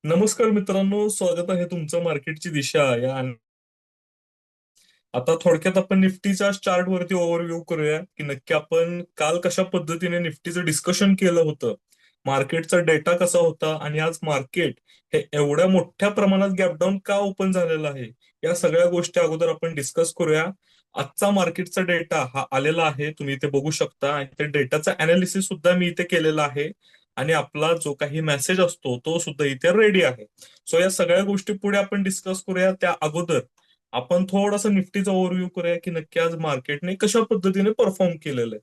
नमस्कार मित्रांनो, स्वागत आहे तुमचं मार्केटची दिशा या आता थोडक्यात आपण निफ्टीच्या चार्ट वरती ओव्हरव्ह्यू करूया की नक्की आपण काल कशा पद्धतीने निफ्टीचं डिस्कशन केलं होतं. मार्केटचा डेटा कसा होता आणि आज मार्केट हे एवढ्या मोठ्या प्रमाणात गॅपडाऊन का ओपन झालेलं आहे, या सगळ्या गोष्टी अगोदर आपण डिस्कस करूया. आजचा मार्केटचा डेटा हा आलेला आहे, तुम्ही इथे बघू शकता, आणि त्या डेटाचा अनालिसिस सुद्धा मी इथे केलेला आहे. आणि आपला जो काही मेसेज असतो तो सुद्धा इथे रेडी आहे. सो या सगळ्या गोष्टी पुढे आपण डिस्कस करूया. त्या अगोदर आपण थोडासा निफ्टीचा ओव्हरव्ह्यू करूया की नक्की आज मार्केटने कशा पद्धतीने परफॉर्म केलेलं आहे.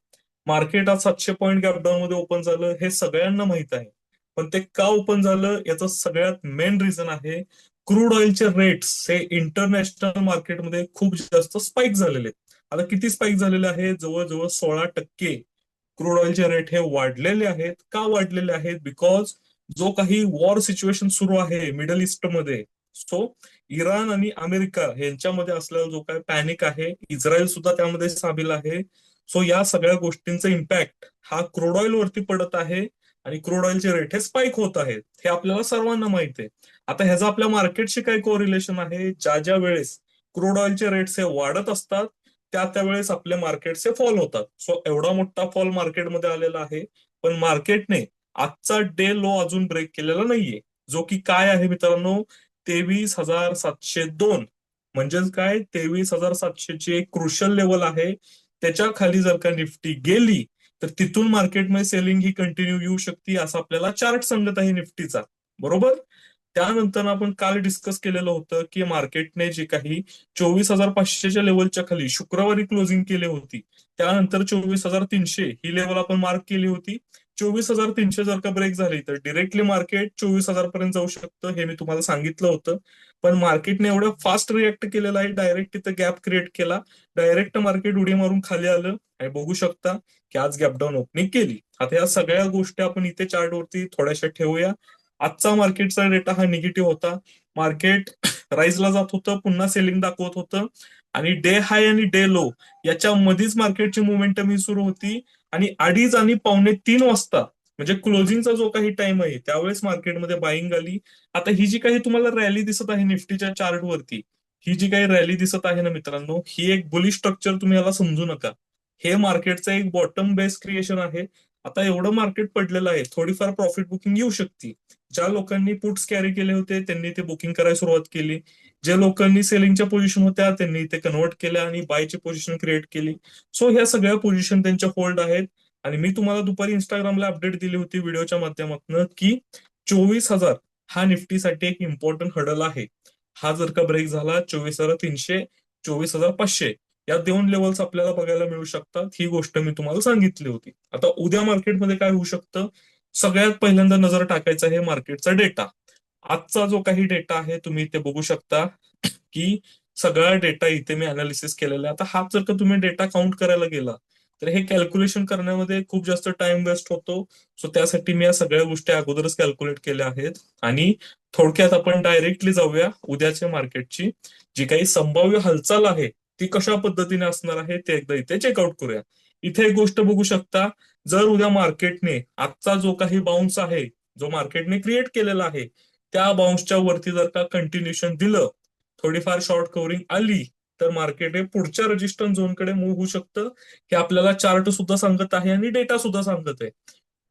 मार्केट आज 700 पॉईंट गॅपडाऊन मध्ये ओपन झालं हे सगळ्यांना माहित आहे. पण ते का ओपन झालं याचं सगळ्यात मेन रिझन आहे क्रूड ऑइलचे रेट्स हे इंटरनॅशनल मार्केटमध्ये खूप जास्त स्पाइक झालेले आहेत. आता किती स्पाइक झालेले आहे? जवळजवळ 16% क्रूड ऑइलचे रेट हे वाढलेले आहेत. का वाढलेले आहेत? बिकॉज जो काही वॉर सिच्युएशन सुरू आहे मिडल ईस्ट मध्ये, सो इराण आणि अमेरिका यांच्यामध्ये असलेला जो काय पॅनिक आहे, इस्रायल सुद्धा त्यामध्ये सामील आहे. सो या सगळ्या गोष्टींचा इम्पॅक्ट हा क्रूड ऑइल वरती पडत आहे आणि क्रूड ऑइलचे रेट हे स्पाइक होत आहेत, हे आपल्याला सर्वांना माहिती आहे. आता ह्याचा आपल्या मार्केटशी काय कोरिलेशन आहे? ज्या ज्या वेळेस क्रूड ऑइलचे रेट्स हे वाढत असतात त्या वेळेस आपले मार्केटचे फॉल होतात. सो एवढा मोठा फॉल मार्केटमध्ये आलेला आहे. पण मार्केटने आजचा डे लो अजून ब्रेक केलेला नाहीये, जो की काय आहे मित्रांनो? 23,702. म्हणजेच काय, 23,700 एक क्रुशल लेवल आहे. त्याच्या खाली जर का निफ्टी गेली तर तिथून मार्केटमध्ये सेलिंग ही कंटिन्यू येऊ शकते, असं आपल्याला चार्ट सांगत आहे निफ्टीचा. बरोबर. त्यानंतर आपण काल डिस्कस केलेलं होतं की मार्केटने जे काही 24,500च्या लेवलच्या खाली शुक्रवारी क्लोजिंग केली होती, त्यानंतर 24,300 ही लेवल आपण मार्क केली होती. 24,300 जर का ब्रेक झाली तर डिरेक्टली मार्केट 24,000 पर्यंत जाऊ शकतं, हे मी तुम्हाला सांगितलं होतं. पण मार्केटने एवढं फास्ट रिएक्ट केलेलं आहे, डायरेक्ट तिथं गॅप क्रिएट केला, डायरेक्ट मार्केट उडी मारून खाली आलं आणि बघू शकता की आज गॅपडाऊन ओपनिंग केली. आता या सगळ्या गोष्टी आपण इथे चार्ट वरती थोड्याशा ठेवूया. आजचा मार्केटचा डेटा हा निगेटिव्ह होता. मार्केट राईजला जात होतं, पुन्हा सेलिंग दाखवत होतं, आणि डे हाय आणि डे लो याच्या मध्येच मार्केटची मुवमेंटम ही सुरू होती. आणि 2:30 आणि 2:45 वाजता, म्हणजे क्लोजिंगचा जो काही टाइम आहे, त्यावेळेस मार्केटमध्ये बाईंग आली. आता ही जी काही तुम्हाला रॅली दिसत आहे निफ्टीच्या चार्ट वरती, ही जी काही रॅली दिसत आहे ना मित्रांनो, ही एक बुलिश स्ट्रक्चर तुम्ही याला समजू नका. हे मार्केटचं एक बॉटम बेस क्रिएशन आहे. आता एवढं मार्केट पडलेलं आहे, थोडीफार प्रॉफिट बुकिंग येऊ शकते. ज्या लोकांनी पुट्स कॅरी केले होते त्यांनी ते बुकिंग करायला सुरुवात केली. ज्या लोकांनी सेलिंगच्या पोझिशन होत्या त्यांनी ते कन्वर्ट केल्या आणि बायची पोझिशन क्रिएट केली. सो ह्या सगळ्या पोझिशन त्यांच्या होल्ड आहेत. आणि मी तुम्हाला दुपारी इंस्टाग्रामला अपडेट दिली होती व्हिडिओच्या माध्यमातून की 24,000 हा निफ्टीसाठी एक इम्पॉर्टंट हडल आहे. हा जर का ब्रेक झाला, 24,300, 24,500 या दोन लेवल्स आपल्याला बघायला मिळू शकतात. ही गोष्ट मी तुम्हाला सांगितली होती. आता उद्या मार्केटमध्ये काय होऊ शकतं? सगळ्यात पहिल्यांदा नजर टाकायचा आहे मार्केटचा डेटा. आजचा जो काही डेटा आहे तुम्ही इथे बघू शकता की सगळा डेटा इथे मी अनालिसिस केलेला आहे. आता हा जर का तुम्ही डेटा काउंट करायला गेला तर हे कॅल्क्युलेशन करण्यामध्ये खूप जास्त टाइम वेस्ट होतो. सो त्यासाठी मी या सगळ्या गोष्टी अगोदरच कॅल्क्युलेट केल्या आहेत. आणि थोडक्यात आपण डायरेक्टली जाऊया उद्याच्या मार्केटची जी काही संभाव्य हालचाल आहे ती कशा पद्धतीने असणार आहे ते एकदा इथे चेकआउट करूया. इथे एक गोष्ट बघू शकता, जर उद्या मार्केटने आजचा जो काही बाउन्स आहे, जो मार्केटने क्रिएट केलेला आहे, त्या बाउन्सच्या वरती जर का कंटिन्युएशन दिलं, थोडीफार शॉर्ट कव्हरिंग आली, तर मार्केट हे पुढच्या रेजिस्टन्स झोनकडे मूव्ह होऊ शकतं. हे आपल्याला चार्ट सुद्धा सांगत आहे आणि डेटा सुद्धा सांगत आहे.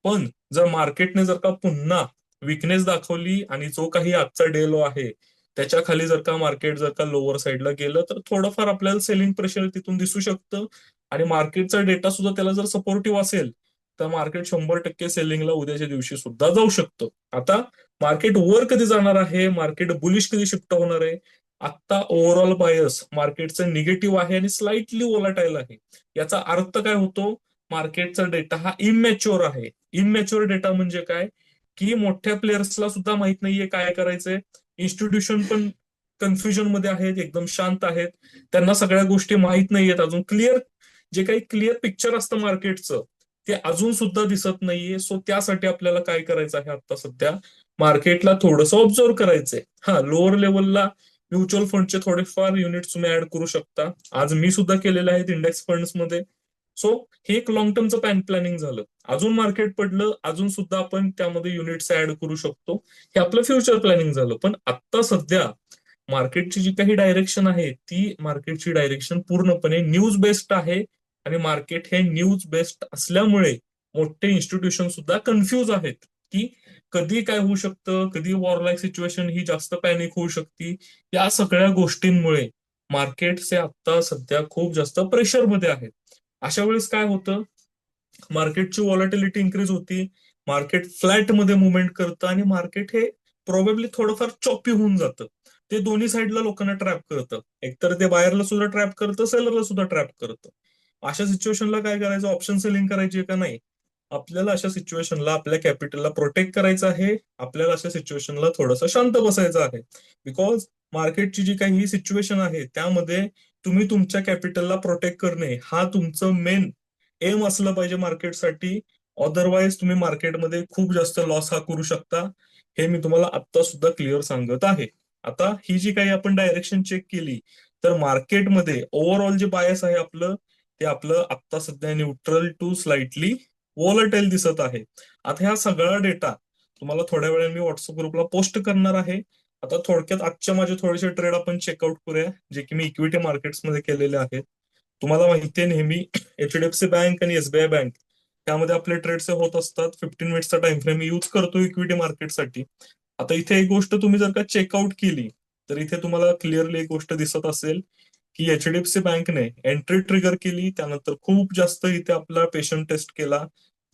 पण जर मार्केटने जर का पुन्हा विकनेस दाखवली आणि जो काही आजचा डे लो आहे त्याच्या खाली जर का मार्केट जर का लोअर साईडला गेलं तर थोडंफार आपल्याला सेलिंग प्रेशर तिथून दिसू शकतं. आणि मार्केटचा डेटा सुद्धा त्याला जर सपोर्टिव्ह असेल तर मार्केट 100% सेलिंगला उद्याच्या दिवशी सुद्धा जाऊ शकतं. आता मार्केट वर कधी जाणार आहे, मार्केट बुलिश कधी शिफ्ट होणार आहे? आत्ता ओव्हरऑल बायस मार्केटचं निगेटिव्ह आहे आणि स्लाइटली वोलाटाईल आहे. याचा अर्थ काय होतो? मार्केटचा डेटा हा इमॅच्युअर आहे. इमॅच्युअर डेटा म्हणजे काय? की मोठ्या प्लेयर्सला सुद्धा माहित नाहीये काय करायचंय. इन्स्टिट्यूशन पण कन्फ्युजन मध्ये आहेत, एकदम शांत आहेत. त्यांना सगळ्या गोष्टी माहित नाहीयेत अजून. क्लिअर जे काही क्लिअर पिक्चर असतं मार्केटचं ते अजून सुद्धा दिसत नाहीये. सो त्यासाठी आपल्याला काय करायचं आहे आता सध्या? मार्केटला थोडंसं ऑब्झर्व्ह करायचंय. हा, लोअर लेवलला म्युच्युअल फंडचे थोडेफार युनिट तुम्ही ऍड करू शकता. आज मी सुद्धा केलेले आहेत इंडेक्स फंड्स मध्ये. सो हे एक लॉंग टर्मचं प्लॅनिंग झालं. अजून मार्केट पडलं, अजून सुद्धा आपण त्यामध्ये युनिट्स ऍड करू शकतो. हे आपलं फ्युचर प्लॅनिंग झालं. पण आता सध्या मार्केटची जी काही डायरेक्शन आहे ती मार्केटची डायरेक्शन पूर्णपणे न्यूज बेस्ड आहे. आणि मार्केट हे न्यूज बेस्ड असल्यामुळे मोठे इन्स्टिट्यूशन सुद्धा कन्फ्यूज आहेत की कधी काय होऊ शकतं, कधी वॉरलाईक सिच्युएशन ही जास्त पॅनिक होऊ शकते. या सगळ्या गोष्टींमुळे मार्केटचे आता सध्या खूप जास्त प्रेशरमध्ये आहेत. अशा वेळेस काय होतं, मार्केटची व्हॉलॅटिलिटी इन्क्रीज होती, मार्केट फ्लॅट मध्ये मुवमेंट करतं आणि मार्केट हे प्रोबेबली थोडंफार चॉपी होऊन जातं. ते दोन्ही साईडला लोकांना ट्रॅप करतं. एकतर ते बायरला सुद्धा ट्रॅप करतं, सेलरला सुद्धा ट्रॅप करतं. अशा सिच्युएशनला काय करायचं, ऑप्शन सेलिंग करायची का नाही? आपल्याला अशा सिच्युएशनला आपल्या कॅपिटलला प्रोटेक्ट करायचं आहे. आपल्याला अशा सिच्युएशनला थोडंसं शांत बसायचं आहे. बिकॉज मार्केटची जी काही सिच्युएशन आहे त्यामध्ये तुम्ही तुमच्या कॅपिटलला प्रोटेक्ट करणे हा तुमचं मेन एम असलं पाहिजे मार्केटसाठी. अदरवाईज तुम्ही मार्केटमध्ये खूप जास्त लॉस हा करू शकता. हे मी तुम्हाला आत्ता सुद्धा क्लिअर सांगत आहे. आता ही जी काही आपण डायरेक्शन चेक केली तर मार्केटमध्ये ओव्हरऑल जे बायस आहे आपलं ते आपलं आत्ता सध्या न्यूट्रल टू स्लाइटली वॉलटाईल दिसत आहे. आता ह्या सगळा डेटा तुम्हाला थोड्या वेळाने मी व्हॉट्सअप ग्रुपला पोस्ट करणार आहे. आता थोडक्यात आजच्या माझे थोडेसे ट्रेड आपण चेकआउट करूया जे की मी इक्विटी मार्केट्समध्ये केलेले आहेत. तुम्हाला माहिती आहे नेहमी एचडीएफसी बँक आणि एसबीआय बँक त्यामध्ये आपले ट्रेड्स होत असतात. 15 मिनिट्सचा टाइम फ्रेम मी यूज करतो इक्विटी मार्केटसाठी. आता इथे एक गोष्ट तुम्ही जर का चेकआउट केली तर इथे तुम्हाला क्लिअरली एक गोष्ट दिसत असेल की एचडीएफसी बँकने एंट्री ट्रिगर केली, त्यानंतर खूप जास्त इथे आपला पेशंट टेस्ट केला.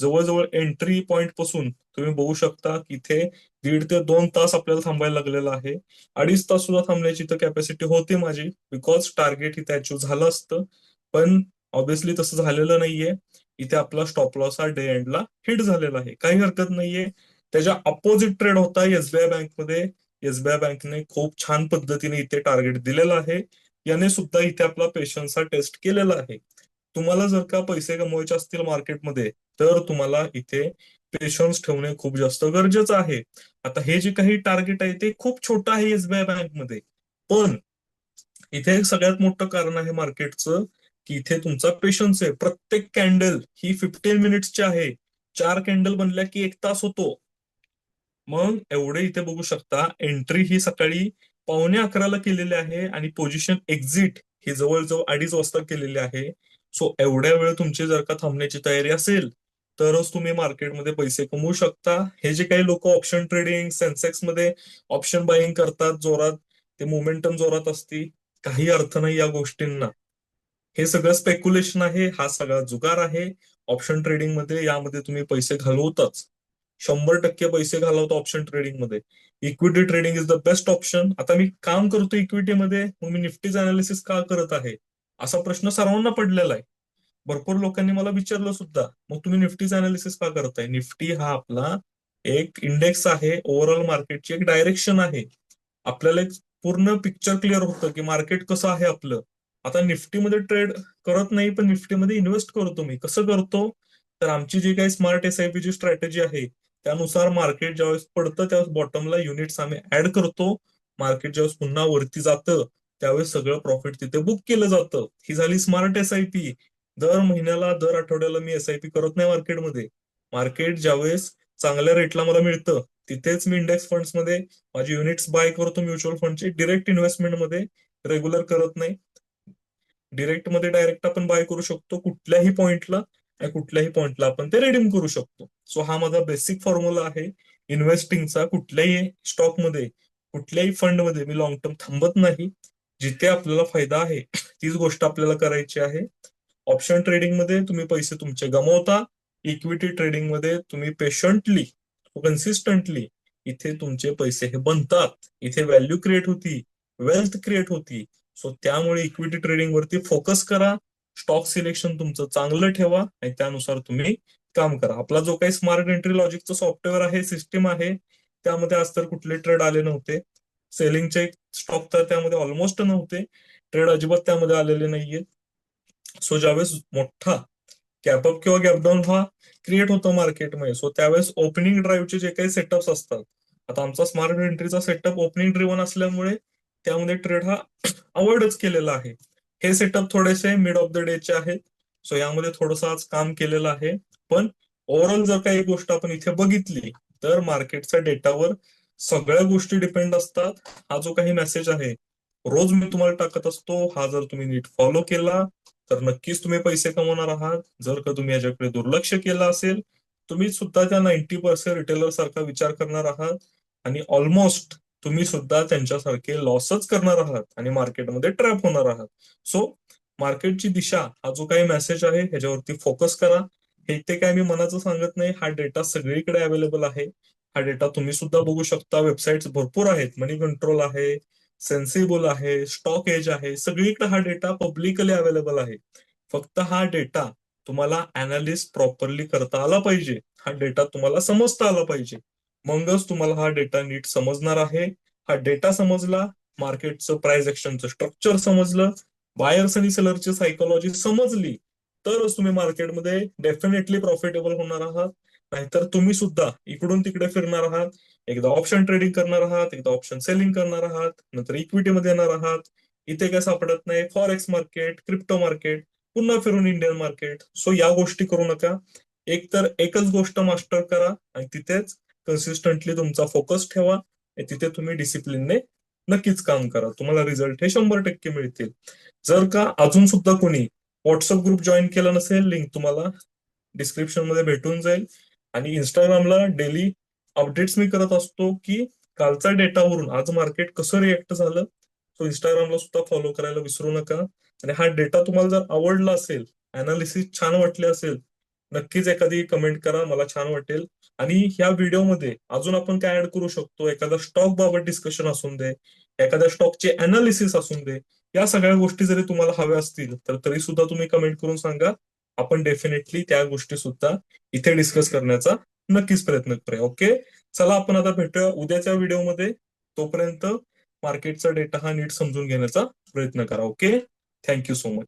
जवळजवळ एंट्री पॉईंट पासून तुम्ही बघू शकता की इथे 1.5 ते 2 तास आपल्याला थांबायला लागलेलं आहे. 2.5 तास सुद्धा थांबण्याची इथं कॅपॅसिटी होती माझी, बिकॉज टार्गेट इथे अचीव्ह झालं असतं. पण ऑब्व्हियसली तसं झालेलं नाहीये. इथे आपला स्टॉप लॉस हा डे एंडला हिट झालेला आहे, काही हरकत नाहीये. त्याच्या अपोजिट ट्रेड होता एसबीआय बँकमध्ये. एसबीआय बँकने खूप छान पद्धतीने इथे टार्गेट दिलेलं आहे. याने सुद्धा इथे आपला पेशन्स हा टेस्ट केलेला आहे. तुम्हाला जर का पैसे कमवायचे असतील मार्केटमध्ये तर तुम्हाला इथे पेशन्स ठेवणे खूप जास्त गरजेचं आहे. आता हे जे काही टार्गेट आहे ते खूप छोटं आहे एसबीआय बँकमध्ये. पण इथे एक सगळ्यात मोठं कारण आहे मार्केटचं की इथे तुमचा पेशन्स आहे. प्रत्येक कॅन्डल ही 15 मिनिट्सची आहे. 4 कॅन्डल बनल्या की 1 तास होतो. मग एवढे इथे बघू शकता, एंट्री ही सकाळी 11:45ला केलेली आहे आणि पोझिशन एक्झिट ही जवळजवळ 2:30 वाजता केलेली आहे. सो एवढ्या वेळ तुमची जर का थांबण्याची तयारी असेल तरच तुम्ही मार्केटमध्ये पैसे कमवू शकता. हे जे काही लोक ऑप्शन ट्रेडिंग सेन्सेक्स मध्ये ऑप्शन बाईंग करतात जोरात, ते मोमेंटम जोरात असती, काही अर्थ नाही या गोष्टींना. हे सगळं स्पेक्युलेशन आहे, हा सगळा जुगार आहे. ऑप्शन ट्रेडिंग मध्ये यामध्ये तुम्ही पैसे घालवताच, 100% पैसे घालवतो ऑप्शन ट्रेडिंग मध्ये. Equity trading is the best option. आता मी काम करतो इक्विटीमध्ये, मग मी निफ्टीचं अनालिसिस का करत आहे असा प्रश्न सर्वांना पडलेला आहे. भरपूर लोकांनी मला विचारलं सुद्धा, मग तुम्ही निफ्टीचं अनालिसिस का करताय? निफ्टी हा आपला एक इंडेक्स आहे, ओव्हरऑल मार्केटची एक डायरेक्शन आहे. आपल्याला एक पूर्ण पिक्चर क्लिअर होतं की मार्केट कसं आहे आपलं. आता निफ्टीमध्ये ट्रेड करत नाही, पण निफ्टीमध्ये इन्व्हेस्ट करतो. मी कसं करतो, तर आमची जी काही स्मार्ट एसआयपी ची स्ट्रॅटेजी आहे त्यानुसार मार्केट ज्यावेळेस पडतं त्यावेळेस बॉटमला युनिट्स आम्ही ऍड करतो. मार्केट ज्यावेळेस पुन्हा वरती जातं त्यावेळेस सगळं प्रॉफिट तिथे बुक केलं जातं. ही झाली स्मार्ट एसआयपी. दर महिन्याला दर आठवड्याला मी एसआयपी करत नाही मार्केटमध्ये. मार्केट ज्यावेळेस चांगल्या रेटला मला मिळतं तिथेच मी इंडेक्स फंड्स मध्ये माझी युनिट्स बाय करतो. म्युच्युअल फंडची डिरेक्ट इन्व्हेस्टमेंट मध्ये रेग्युलर करत नाही. डिरेक्ट मध्ये डायरेक्ट आपण बाय करू शकतो कुठल्याही पॉइंटला आणि कुठल्याही पॉइंटला आपण ते रिडीम करू शकतो. सो हा माझा बेसिक फॉर्म्युला आहे इन्व्हेस्टिंगचा. कुठल्याही स्टॉकमध्ये कुठल्याही फंडमध्ये मी लॉंग टर्म थांबत नाही. जिथे आपल्याला फायदा आहे तीच गोष्ट आपल्याला करायची आहे. ऑप्शन ट्रेडिंग मध्ये तुम्ही पैसे तुमचे गमवता, इक्विटी ट्रेडिंग मध्ये तुम्ही पेशंटली कन्सिस्टंटली इथे तुमचे पैसे हे बनतात. इथे व्हॅल्यू क्रिएट होती, वेल्थ क्रिएट होती. सो त्यामुळे इक्विटी ट्रेडिंग वरती फोकस करा. स्टॉक सिलेक्शन तुमचं चांगलं ठेवा आणि त्यानुसार तुम्ही काम करा. आपला जो काही स्मार्ट एंट्री लॉजिकचं सॉफ्टवेअर आहे, सिस्टीम आहे, त्यामध्ये आज तर कुठले ट्रेड आले नव्हते. सेलिंगचे स्टॉक तर त्यामध्ये ऑलमोस्ट नव्हते. ट्रेड अजिबात त्यामध्ये आलेले नाहीये. सो ज्यावेळेस मोठा गॅपअप किंवा गॅपडाऊन हा क्रिएट होतो मार्केटमध्ये, सो त्यावेळेस ओपनिंग ड्राईव्हचे जे काही सेटअप्स असतात, आता आमचा स्मार्ट एंट्रीचा सेटअप ओपनिंग ड्रिव्हन असल्यामुळे त्यामध्ये ट्रेड हा अवॉइडच केलेला आहे. हे सेटअप थोडेसे मिड ऑफ द डेचे आहेत. सो यामध्ये थोडंसं आज काम केलेलं आहे. पण ओव्हरऑल जर काही गोष्ट आपण इथे बघितली तर मार्केटच्या डेटावर सगळ्या गोष्टी डिपेंड असतात. हा जो काही मेसेज आहे रोज मी तुम्हाला टाकत असतो, हा जर तुम्ही नीट फॉलो केला तर नक्कीच तुम्ही पैसे कमवणार आहात. जर का तुम्ही याच्याकडे दुर्लक्ष केलं असेल, तुम्ही सुद्धा त्या 90% रिटेलर सारखा विचार करणार आहात आणि ऑलमोस्ट तुम्ही सुद्धा त्यांच्यासारखे लॉसच करणार आहात आणि मार्केटमध्ये ट्रॅप होणार आहात. सो मार्केटची दिशा हा जो काही मेसेज आहे ह्याच्यावरती फोकस करा. हे ते काय मी मनाचं सांगत नाही, हा डेटा सगळीकडे अवेलेबल आहे. हा डेटा तुम्ही सुद्धा बघू शकता. वेबसाईट्स भरपूर आहेत, मनी कंट्रोल आहे, सेन्सिबल आहे, स्टॉक एज आहे, सगळीकडे हा डेटा पब्लिकली अवेलेबल आहे. फक्त हा डेटा तुम्हाला अनालिस्ट प्रॉपरली करता आला पाहिजे, हा डेटा तुम्हाला समजता आला पाहिजे, मगच तुम्हाला हा डेटा नीट समजणार आहे. हा डेटा समजला, मार्केटचं प्राइस ऍक्शनचं स्ट्रक्चर समजलं, बायर्स आणि सेलरची सायकोलॉजी समजली, तरच तुम्ही मार्केटमध्ये डेफिनेटली प्रॉफिटेबल होणार आहात. नाहीतर तुम्ही सुद्धा इकडून तिकडे फिरणार आहात. एकदा ऑप्शन ट्रेडिंग करणार आहात, एकदा ऑप्शन सेलिंग करणार आहात, नंतर इक्विटीमध्ये येणार आहात. इथे काय सापडत नाही, फॉरेक्स मार्केट, क्रिप्टो मार्केट, पुन्हा फिरून इंडियन मार्केट. सो या गोष्टी करू नका. एक तर एकच गोष्ट मास्टर करा आणि तिथेच कन्सिस्टंटली तुमचा फोकस ठेवा. आणि तिथे तुम्ही डिसिप्लिनने नक्कीच काम करा, तुम्हाला रिझल्ट हे 100% मिळतील. जर का अजून सुद्धा कोणी व्हॉट्सअप ग्रुप जॉईन केला नसेल, लिंक तुम्हाला डिस्क्रिप्शन मध्ये भेटून जाईल. आणि इंस्टाग्रामला डेली अपडेट्स मी करत असतो की कालचा डेटावरून आज मार्केट कसं रिएक्ट झालं. सो इंस्टाग्रामला सुद्धा फॉलो करायला विसरू नका. आणि हा डेटा तुम्हाला जर आवडला असेल, अनालिसिस छान वाटले असेल, नक्कीच एखादी कमेंट करा, मला छान वाटेल. आणि ह्या व्हिडिओमध्ये अजून आपण काय ऍड करू शकतो, एखादा स्टॉक बाबत डिस्कशन असून दे, एखाद्या स्टॉकचे अनालिसिस असून दे, या सगळ्या गोष्टी जरी तुम्हाला हव्या असतील तर तरी सुद्धा तुम्ही कमेंट करून सांगा. आपण डेफिनेटली त्या गोष्टी सुद्धा इथे डिस्कस करण्याचा नक्कीच प्रयत्न करूया. ओके, चला आपण आता भेटूया उद्याच्या व्हिडिओमध्ये. तोपर्यंत मार्केटचा डेटा हा नीट समजून घेण्याचा प्रयत्न करा. Okay, thank you so much.